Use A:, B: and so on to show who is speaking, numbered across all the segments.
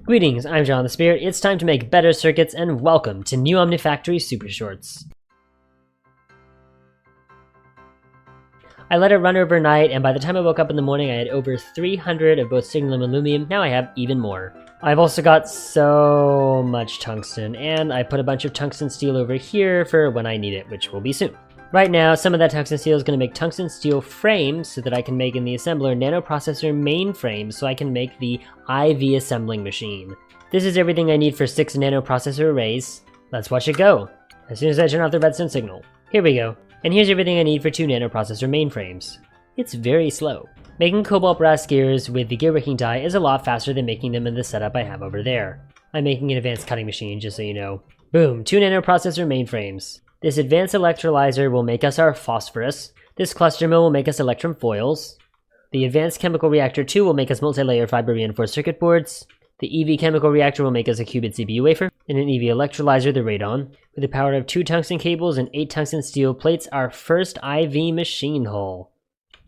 A: Greetings, I'm John the Spirit. It's time to make better circuits, and welcome to new Omnifactory Supershorts. I let it run overnight, and by the time I woke up in the morning I had over 300 of both signal and aluminum. Now I have even more. I've also got so much tungsten, and I put a bunch of tungsten steel over here for when I need it, which will be soon. Right now, some of that tungsten steel is going to make tungsten steel frames so that I can make in the assembler nanoprocessor mainframes so I can make the IV assembling machine. This is everything I need for 6 nanoprocessor arrays. Let's watch it go. As soon as I turn off the redstone signal. Here we go. And here's everything I need for 2 nanoprocessor mainframes. It's very slow. Making cobalt brass gears with the gearworking die is a lot faster than making them in the setup I have over there. I'm making an advanced cutting machine, just so you know. Boom, 2 nanoprocessor mainframes. This advanced electrolyzer will make us our phosphorus. This cluster mill will make us electrum foils. The advanced chemical reactor 2 will make us multi-layer fiber reinforced circuit boards. The EV chemical reactor will make us a qubit CPU wafer, and an EV electrolyzer, the radon. With the power of 2 tungsten cables and 8 tungsten steel plates, our first IV machine hull.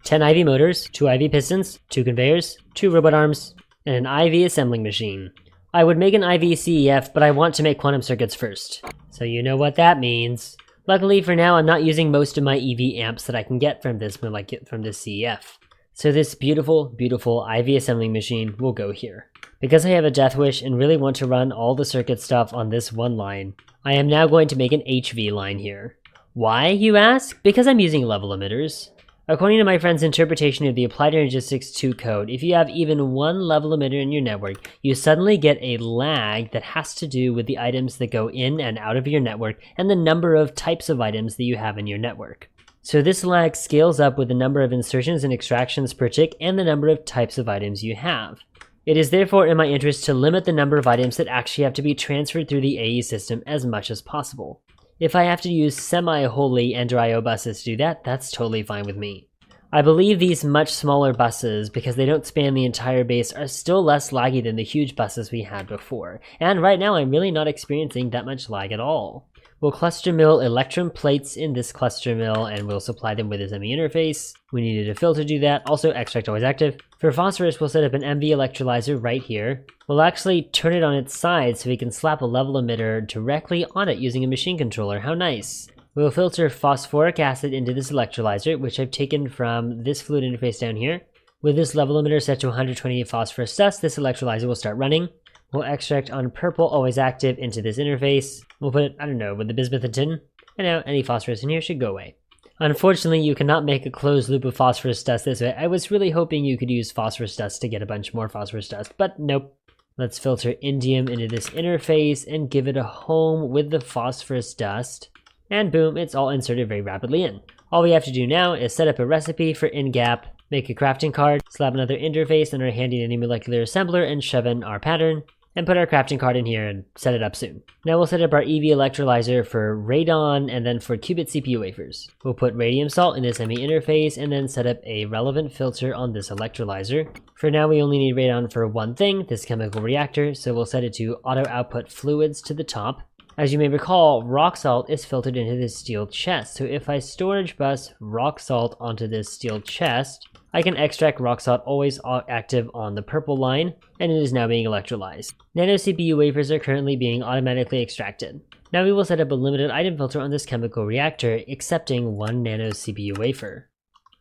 A: 10 IV motors, 2 IV pistons, 2 conveyors, 2 robot arms, and an IV assembling machine. I would make an IV CEF, but I want to make quantum circuits first. So you know what that means. Luckily for now, I'm not using most of my EV amps that I can get from this when I get from this CEF. So this beautiful, beautiful IV assembling machine will go here. Because I have a death wish and really want to run all the circuit stuff on this one line, I am now going to make an HV line here. Why, you ask? Because I'm using level emitters. According to my friend's interpretation of the Applied Energistics 2 code, if you have even one level emitter in your network, you suddenly get a lag that has to do with the items that go in and out of your network and the number of types of items that you have in your network. So this lag scales up with the number of insertions and extractions per tick and the number of types of items you have. It is therefore in my interest to limit the number of items that actually have to be transferred through the AE system as much as possible. If I have to use semi-holy Ender-IO buses to do that, that's totally fine with me. I believe these much smaller buses, because they don't span the entire base, are still less laggy than the huge buses we had before, and right now I'm really not experiencing that much lag at all. We'll cluster mill electrum plates in this cluster mill, and we'll supply them with a semi interface. We needed a filter to do that, also extract always active. For phosphorus, we'll set up an MV electrolyzer right here. We'll actually turn it on its side so we can slap a level emitter directly on it using a machine controller. How nice! We'll filter phosphoric acid into this electrolyzer, which I've taken from this fluid interface down here. With this level emitter set to 128 phosphorus dust, this electrolyzer will start running. We'll extract on purple always active into this interface. We'll put it, I don't know, with the bismuth and tin. And now any phosphorus in here should go away. Unfortunately, you cannot make a closed loop of phosphorus dust this way. I was really hoping you could use phosphorus dust to get a bunch more phosphorus dust, but nope. Let's filter indium into this interface and give it a home with the phosphorus dust. And boom, it's all inserted very rapidly in. All we have to do now is set up a recipe for InGap, make a crafting card, slap another interface in our handy dandy molecular assembler and shove in our pattern, and put our crafting card in here and set it up soon. Now we'll set up our EV electrolyzer for radon and then for qubit CPU wafers. We'll put radium salt in this ME interface and then set up a relevant filter on this electrolyzer. For now we only need radon for one thing, this chemical reactor, so we'll set it to auto output fluids to the top. As you may recall, rock salt is filtered into this steel chest, so if I storage bus rock salt onto this steel chest, I can extract rock salt always active on the purple line, and it is now being electrolyzed. Nano CPU wafers are currently being automatically extracted. Now we will set up a limited item filter on this chemical reactor, accepting 1 nano CPU wafer.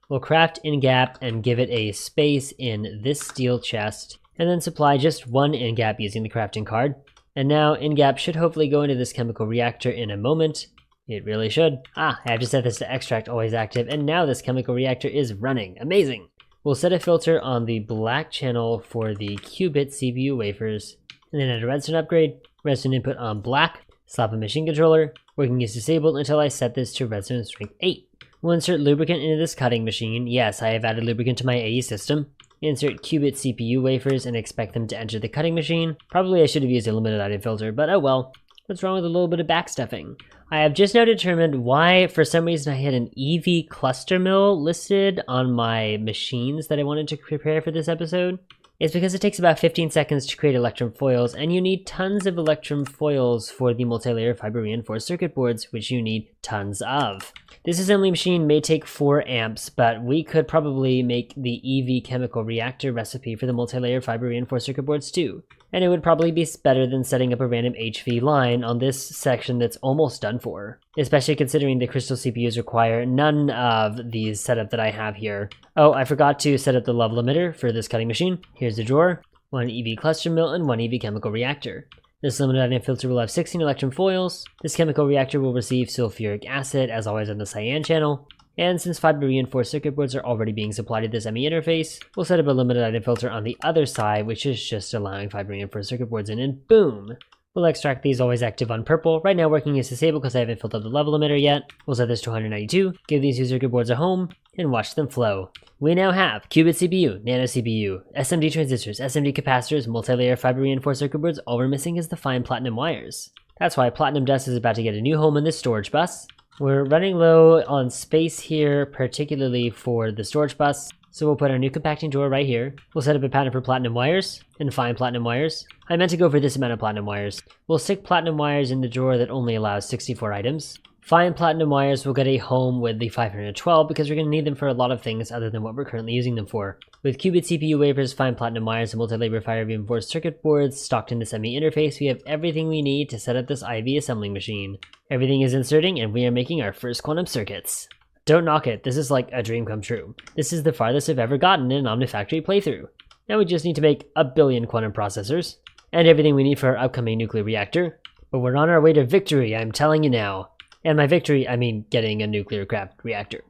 A: We'll craft InGap and give it a space in this steel chest, and then supply just 1 InGap using the crafting card. And now InGap should hopefully go into this chemical reactor in a moment. It really should. I have to set this to extract always active, and now this chemical reactor is running. Amazing! We'll set a filter on the black channel for the qubit CPU wafers, and then add a redstone upgrade, redstone input on black, slap a machine controller, working is disabled until I set this to redstone strength 8. We'll insert lubricant into this cutting machine. Yes, I have added lubricant to my AE system. Insert qubit CPU wafers and expect them to enter the cutting machine. Probably I should have used a limited item filter, but oh well. What's wrong with a little bit of backstuffing? I have just now determined why, for some reason, I had an EV cluster mill listed on my machines that I wanted to prepare for this episode. It's because it takes about 15 seconds to create electrum foils, and you need tons of electrum foils for the multi-layer fiber reinforced circuit boards, which you need tons of. This assembly machine may take 4 amps, but we could probably make the EV chemical reactor recipe for the multi-layer fiber reinforced circuit boards too. and it would probably be better than setting up a random HV line on this section that's almost done for, especially considering the crystal CPUs require none of these setup that I have here. Oh, I forgot to set up the level emitter for this cutting machine. Here's the drawer, 1 EV cluster mill and 1 EV chemical reactor. This limited item filter will have 16 electron foils. This chemical reactor will receive sulfuric acid, as always on the cyan channel. And since fiber reinforced circuit boards are already being supplied to this ME interface, we'll set up a limited item filter on the other side, which is just allowing fiber reinforced circuit boards in, and boom! We'll extract these always active on purple. Right now working is disabled because I haven't filled up the level emitter yet. We'll set this to 192, give these two circuit boards a home, and watch them flow. We now have qubit CPU, nano CPU, SMD transistors, SMD capacitors, multi-layer fiber reinforced circuit boards. All we're missing is the fine platinum wires. That's why Platinum Dust is about to get a new home in this storage bus. We're running low on space here, particularly for the storage bus, so we'll put our new compacting drawer right here. We'll set up a pattern for platinum wires and fine platinum wires. I meant to go for this amount of platinum wires. We'll stick platinum wires in the drawer that only allows 64 items. Fine platinum wires will get a home with the 512 because we're going to need them for a lot of things other than what we're currently using them for. With qubit CPU wafers, fine platinum wires, and multi-layer fiber reinforced circuit boards stocked in this ME interface, we have everything we need to set up this IV assembling machine. Everything is inserting and we are making our first quantum circuits. Don't knock it, this is like a dream come true. This is the farthest I've ever gotten in an Omnifactory playthrough. Now we just need to make a billion quantum processors, and everything we need for our upcoming nuclear reactor. But we're on our way to victory, I'm telling you now. And by victory, I mean getting a nuclear craft reactor.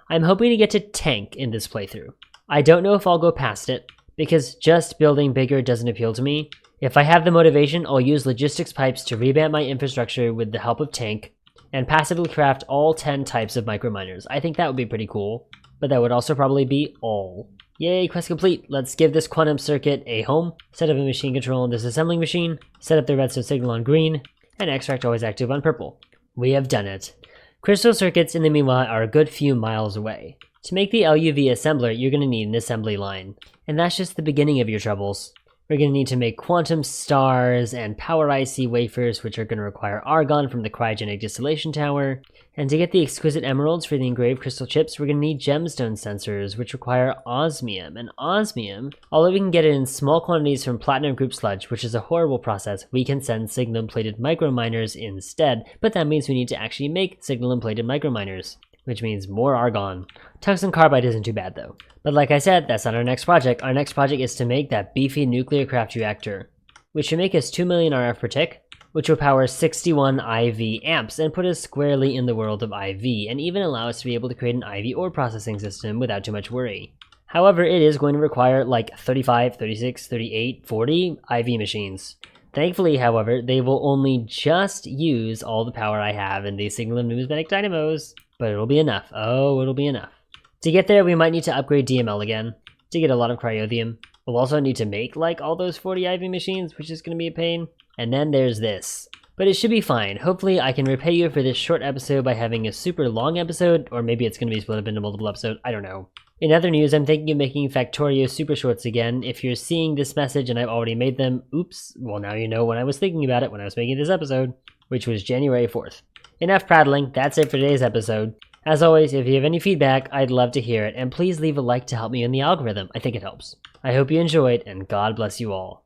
A: I'm hoping to get to tank in this playthrough. I don't know if I'll go past it, because just building bigger doesn't appeal to me. If I have the motivation, I'll use logistics pipes to revamp my infrastructure with the help of tank, and passively craft all 10 types of microminers. I think that would be pretty cool, but that would also probably be all. Yay, quest complete! Let's give this quantum circuit a home, set up a machine control on this assembling machine, set up the redstone signal on green, and extract always active on purple. We have done it. Crystal circuits in the meanwhile are a good few miles away. To make the LUV assembler, you're going to need an assembly line. And that's just the beginning of your troubles. We're going to need to make quantum stars and power IC wafers, which are going to require argon from the cryogenic distillation tower. And to get the exquisite emeralds for the engraved crystal chips, we're going to need gemstone sensors, which require osmium. And osmium, although we can get it in small quantities from platinum group sludge, which is a horrible process, we can send signal-plated microminers instead. But that means we need to actually make signal-plated microminers, which means more argon. Tungsten carbide isn't too bad though. But like I said, that's not our next project. Our next project is to make that beefy nuclear craft reactor, which should make us 2 million RF per tick, which will power 61 IV amps and put us squarely in the world of IV, and even allow us to be able to create an IV ore processing system without too much worry. However, it is going to require like 35, 36, 38, 40 IV machines. Thankfully, however, they will only just use all the power I have in these signal and numismatic dynamos, but it'll be enough. Oh, it'll be enough. To get there, we might need to upgrade DML again to get a lot of cryothium. We'll also need to make like all those 40 IV machines, which is going to be a pain. And then there's this. But it should be fine. Hopefully I can repay you for this short episode by having a super long episode, or maybe it's going to be split up into multiple episodes, I don't know. In other news, I'm thinking of making Factorio Supershorts again. If you're seeing this message and I've already made them, oops, well now you know when I was thinking about it when I was making this episode, which was January 4th. Enough prattling, that's it for today's episode. As always, if you have any feedback, I'd love to hear it, and please leave a like to help me in the algorithm. I think it helps. I hope you enjoyed, and God bless you all.